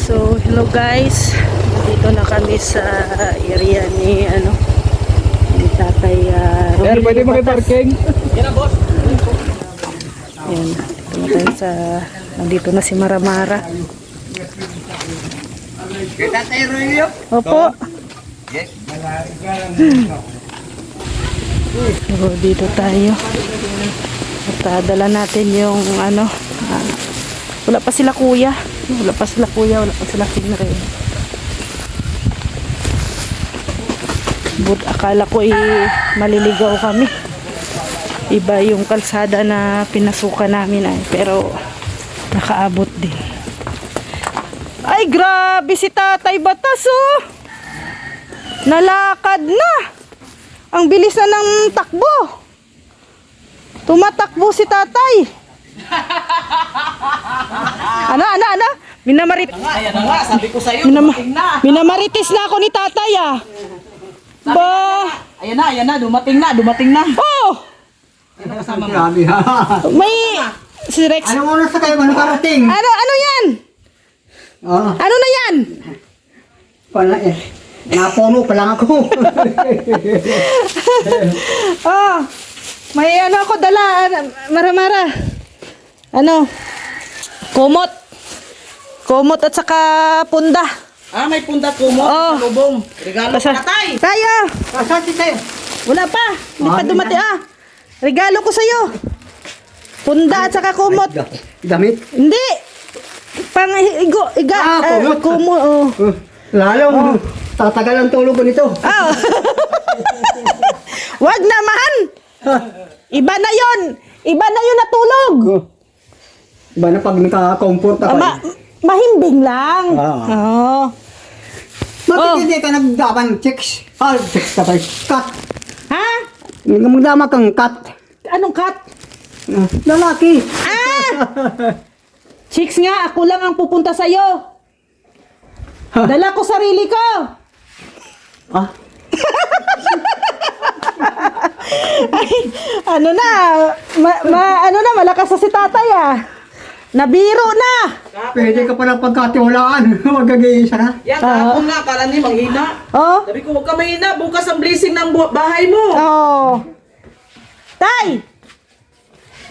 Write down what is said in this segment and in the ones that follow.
So, hello guys. Dito na kami sa area ni ni Tatay Sir, pwede makiparking? Yan, boss. Yan. Dito na tayo sa... Nandito na si Maramara. Tatay Rolyo? Opo. Yes. So, dito tayo. At dala natin yung wala pa sila kuya. Wala pa sila Kinre. But akala ko maliligaw kami. Iba yung kalsada na pinasukan namin pero nakaabot din. Ay, grabe si Tatay Batas, oh! Nalakad na! Ang bilis na ng takbo! Tumatakbo si Tatay! Ano? Minamaritis. Ayan na nga, sabi ko sa'yo, Minamaritis na ako ni Tatay, ah! Ba! Ayan na, dumating na. Oh! Yan ang kasama mo. Grabe ha. May... Si Rex... Anong oras na kayo karating? Ano yan? Oh, Ano na yan? napuno pa lang ako. Oh, may ako dala, Maramara. Kumot at saka punda. May punta ko mo, Oh. lubong. Regalo Basta- ka Tay. Tayo. Saan si tayo? Wala pa. Hindi pa Hindi dumating. na. Regalo ko sa'yo. Punda at saka kumot. Damit? Hindi. Iga. Kumot. Kumot. Oh. Lalong tatagal ang tulog ko nito. Oh. Wag naman. Iba na yon natulog. Iba na pag naka-comfort ako. Mahimbing lang. Oh. Bakit hindi ka nagdaman chicks? Chicks ka tayo. Cut. Ha? Magdama kang cut. Anong cut? Lalaki. Chicks nga, ako lang ang pupunta sa'yo. Dala ko sarili ko. Ah, Ay, malakas na si Tatay, ah. Nabiro na. pwede ka palang pagkatiwalaan. Magag-iisa ka. Yan, kahapon nga, kala niya manghina. Oh. Sabi ko, huwag ka mahina, bukas ang blessing ng bahay mo. Oh. Tay.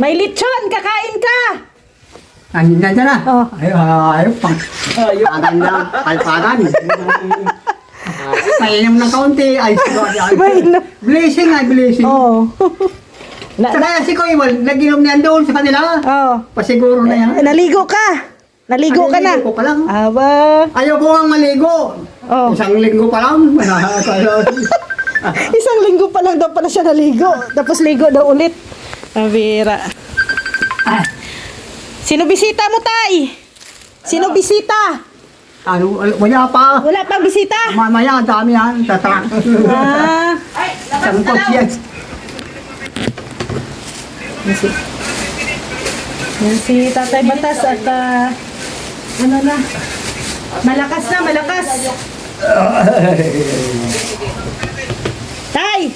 May lechon, kakain ka. Nandiyan na. Oh. Ayaw pang. Pagan lang. Palpagan. Painom ng kaunti. Ay, Painom. blessing ay blessing. Oh. Saka si Kuya Iwan, naginom niyan doon sa kanila. Oh. Pasiguro na yan. Naligo ka. Naligo ka na. Naligo ko pa lang. Aba. Ayaw ko ang maligo. Oh. Isang linggo pa lang. Isang linggo pa lang daw pala siya naligo. Tapos ligo daw ulit. Mabira. Sino bisita mo, Tay? Sino bisita? Wala pa. Wala pang bisita? Mamaya, dami yan. Tatak. Ah. Sangkot yan. Yan si Tatay Batas at malakas na, malakas. Tay!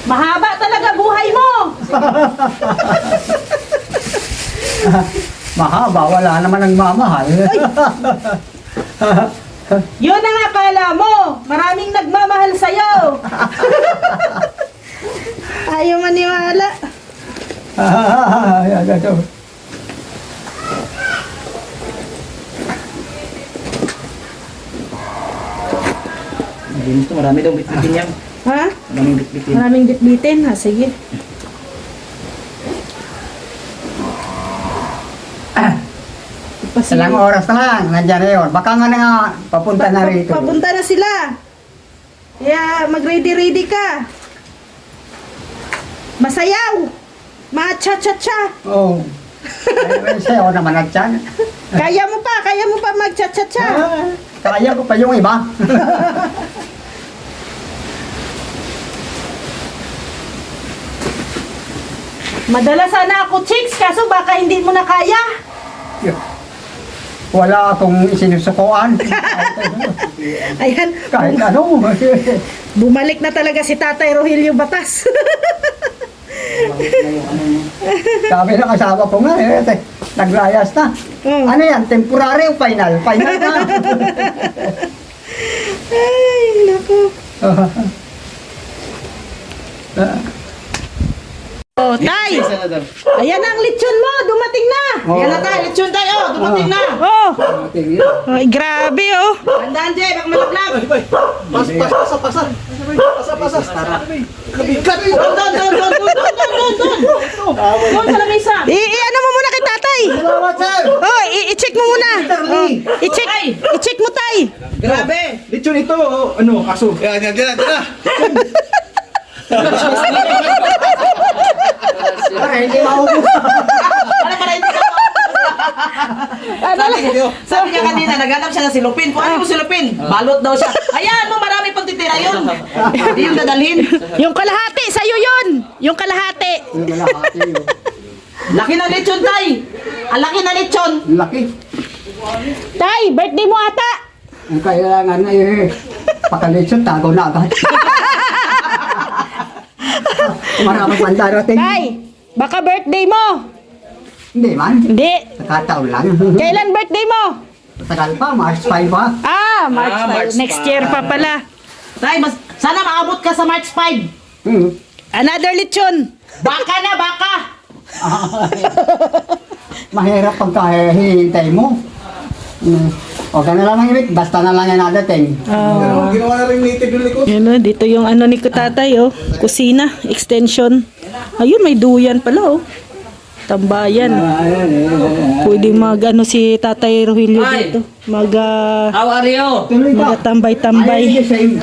Mahaba talaga buhay mo! Mahaba, wala naman ang mamahal. Yun ang akala mo! Maraming nagmamahal sa'yo! Ayaw maniwala. Marami daw bitbitin yan. Ha? Maraming bitbitin. Maraming bitbitin. Ha, sige. Ilang oras na lang, nandiyan na yun. Baka nga papunta na rito. Papunta na sila. Kaya mag-ready-ready ka. Masayaw. Ma-cha-cha-cha. Oo. Ay, sayo naman at yan. Kaya mo pa mag-cha-cha-cha. Kaya ko pa yung iba. Madala sana ako, chicks, kaso baka hindi mo na kaya. Wala akong isinusukuan. Ayan, Kahit ano. bumalik na talaga si Tatay Rogelio Batas. Sabi ng asawa ko nga, naglayas na. Ano yan? Temporary o final? Final na. Ay, naku. Oh, tay! Ayan ang lechon mo, dumating na. Yan na tayo, lechon tayo. Dumating na. Oh, ay, grabe oh. Tandaan, Jay, baka malaglag. Doon sa lamesa. Ano mo muna kay tatay. Salamat, sir! Oh, i-check mo muna. Oh, i-check mo tay. Grabe. Lechon ito, ano, aso. Yan, yan. Ay, hindi maubos. Para hindi ka. Sabi niya kanina, naghanap siya ng silupin. Kung ano yung silupin, balot daw siya. Ayan mo, marami pang titira yun. Hindi yung dadalhin. Yung kalahati, sa'yo yun. Yung kalahati. Laki ng lechon, tay. Ang laki ng lechon. Laki. Tay, birthday mo ata. Ang kailangan ay pakalitsyon, tago na agad. Maraming man darating. Tay, baka birthday mo. Hindi man. Hindi. Nakataon lang. Kailan birthday mo? Tagal pa, March 5 pa. March 5. March Next 5. year pa pala. Tay, sana maabot ka sa March 5. Another lechon. Baka na, baka. Mahirap pagka hihintay mo. O ka na lang mahimik, basta na lang yan nadating. Ginawa na rin native yung likod. Yan o, dito yung ano ni tatay oh. Kusina, extension. Ayun, may duyan pala oh. Tambayan. Pwede mag ano si tatay Rogelio Ay. dito. How are you? Tuloy ka. Tambay-tambay. Ay, same.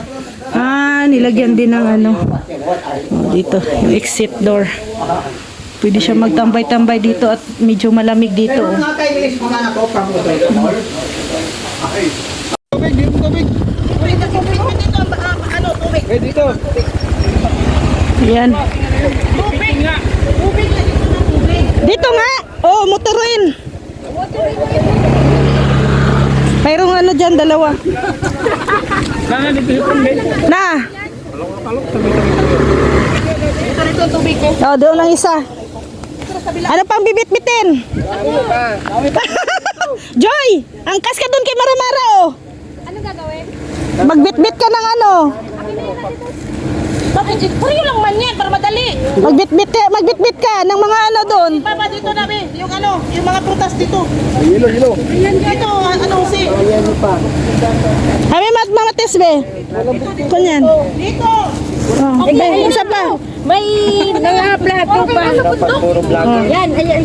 Nilagyan din ng ano. Oh, dito, yung exit door. Pwede siya magtambay-tambay dito at medyo malamig dito. Pero Oh. nga tayo, bilis mo na ako from the mall. Tubig, dito tubig. Eh, dito. Yan. Dito nga. Oh, motorin. Mayroong ano dyan, dalawa. Na. Oh, doon lang isa. Ano pang bibit-bitin? Joy, angkas ka doon kay Maramara oh. Ano gagawin? Magbitbit ka ng ano. Bakit? Puriyo lang man yan para madali. Magbitbit ka ng mga ano doon. Papa, dito namin. Yung ano, yung mga prutas dito. Hilo. Dito, ano si? Kami mamates be. Kunyan. Dito. Oh, isa pa. May mga plato pa. Puro vlogger. Yan, ayan.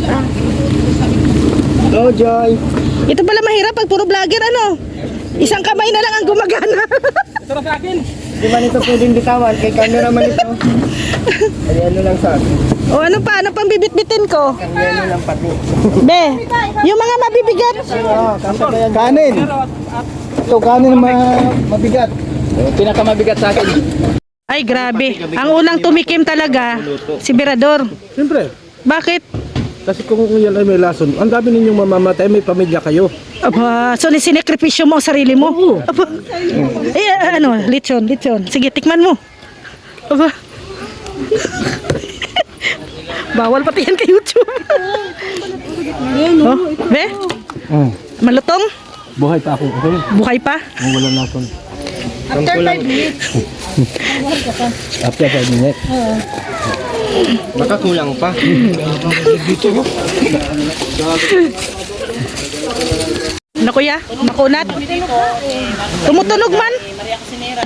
Hello, Joy. Ito pala mahirap pag puro vlogger ano. Isang kamay na lang ang gumagana. Di ba nito pwedeng bitawan? Kay camera man ito. Ay, ano lang sa akin. O ano pa? Ano pang bibit-bitin ko? Ano lang pati. Be, yung mga mabibigat. Kanin. Ito, kanin mabigat. Pinakamabigat sa akin. Ay, grabe. Ang unang tumikim talaga, si Berador. Siyempre, Bakit? kasi kung yan ay may lason, ang dami ninyong mamamatay, may pamilya kayo. Aba, so sinekripisyo mo ang sarili mo? Aba. Ano, lechon. Sige, tikman mo. Aba. Bawal pati yan kay YouTube. Oh, be? Malutong? Buhay pa ako. Okay? Buhay pa? Wala lason. After 5 minutes. After 5 minutes. Baka kulang pa. Ano kuya? Makunat? Tumutunog man? Maria Casinera.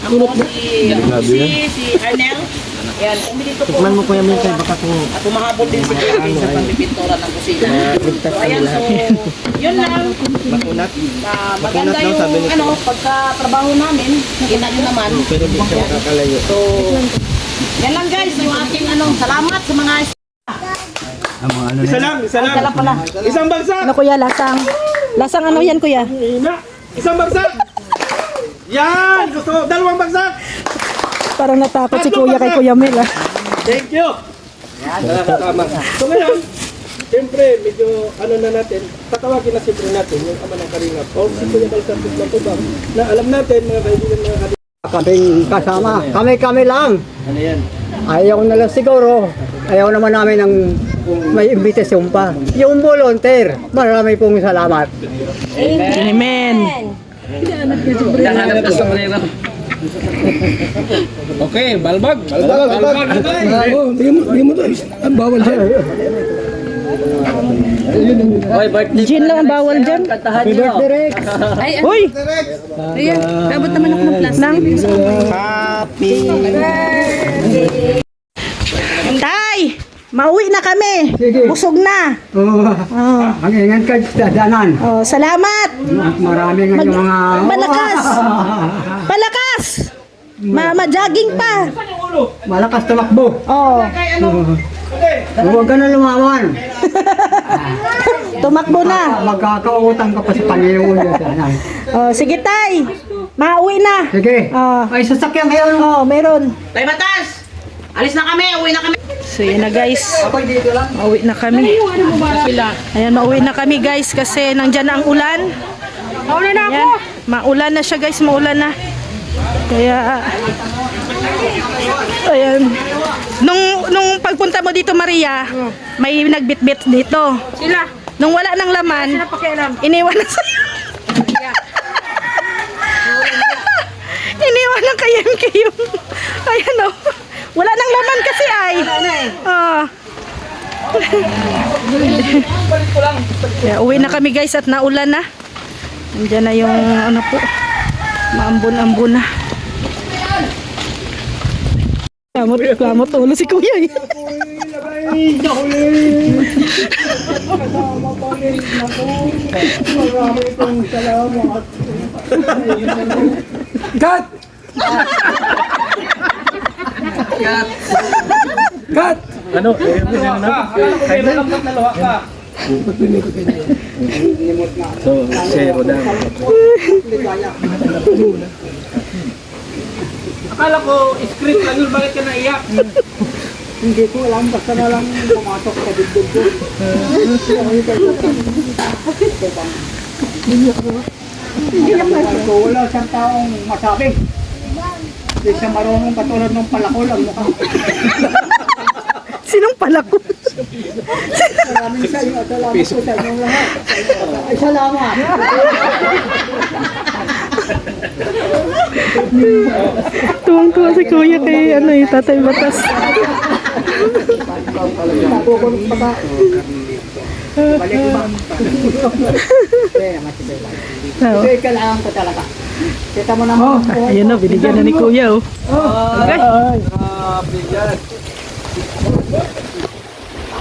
Ako si Arnel. Yan, dito po. Tikman mo kuya Mika, baka kung At humahabol din si Kevin sa pambibintura ng kusina. So, ayan, so, yun lang. makunat. Maganda daw, yung, sabi nito. pagkatrabaho namin. Kita nyo naman. Pero di siya makakalayo. So, yan lang guys, yung ating salamat sa mga Isa lang. dala pala. Isang bagsak. Ano kuya, lasang? Lasang ano yan kuya? Ina. Isang bagsak. Yan! Gusto ko. Dalawang bagsak. Parang natakot si kuya kay Kuya Mel ah. Thank you. Tama. So ngayon, siyempre, medyo ano na natin, tatawagin na siyempre natin yung ama ng Kalingap. O si Kuya Balsartis lang po ba? Na alam natin, mga kaibigan, mga Kalingap. Kaming kasama. Kami lang. Ano yan? Ayaw na lang siguro. Ayaw naman namin ng may imbitasyon pa. Yung volunteer, marami pong salamat. Amen. Okay, balbag. Balbag. Bigyan mo to. Ang bawal dyan. Gin lang ang bawal dyan. Happy birthday, Rex. Uy! Abot naman ako ng plastic. Nang. Tay! Mauwi na kami. Sige. Busog na. Oh. Mag-ingat ka sa danan. Oh, salamat. Marami nga yung mga... Malakas. Palakas. Ma-jogging pa. Malakas tumakbo. Oh. Huwag ka na lumawan. Tumakbo na. Magkakautang ka pa sa Panginoon. Oh, sige tay. Mauwi na. Sige. Oh. Ay, sasakyan ngayon. Oh, meron. Tay Batas! Alis na kami, uwi na kami. So yun na guys. Ako dito lang. Mauwi na kami. Ayan, mauwi na kami guys kasi nandyan ang ulan. Mauna na ako. Ayan, maulan na siya guys, maulan na. Kaya, ayan. Nung pagpunta mo dito Maria, may nagbitbit dito. Sila. Nung wala ng laman, Sila pakialam. iniwan na sa'yo. Iniwan ng kay MK yung, ayan o. Wala nang laman kasi ay. Ah. Kaya uwi na kami guys at naulan na. Nandiyan na yung ano po. Maambon-ambon na. Kamot ulo si kuya eh. Cut! Cut! Ano? So, zero na. Akala ko, script lang yun. Bakit ka naiyak? Hindi ko alam, basta na lang pumasok sa dibdib ko. Wala siyang taong masabi. Hindi siya marunong katulad ng palakol ang mukha. Sinong palako? Maraming sa iyo at salamat po sa inyong lahat. Ay, salamat. Tuwang-tuwa si kuya kay ano eh, Tatay Batas. Nakukulong pa ba? Balik ba? Oh. Ito kailangan ko talaga. Kita mo naman. Ayun na, binigyan na ni kuya oh. Okay.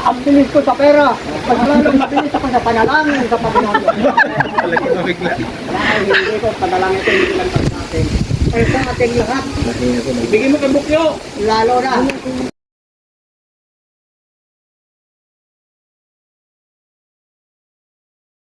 Ang bilis ko sa pera. Mas lalong mabilis ako sa panalangin sa Panginoon. Hindi ko panalangin ko hindi lang sa atin. Ay sa ating lahat. Bigyan mo kay Bukyo. Lalo na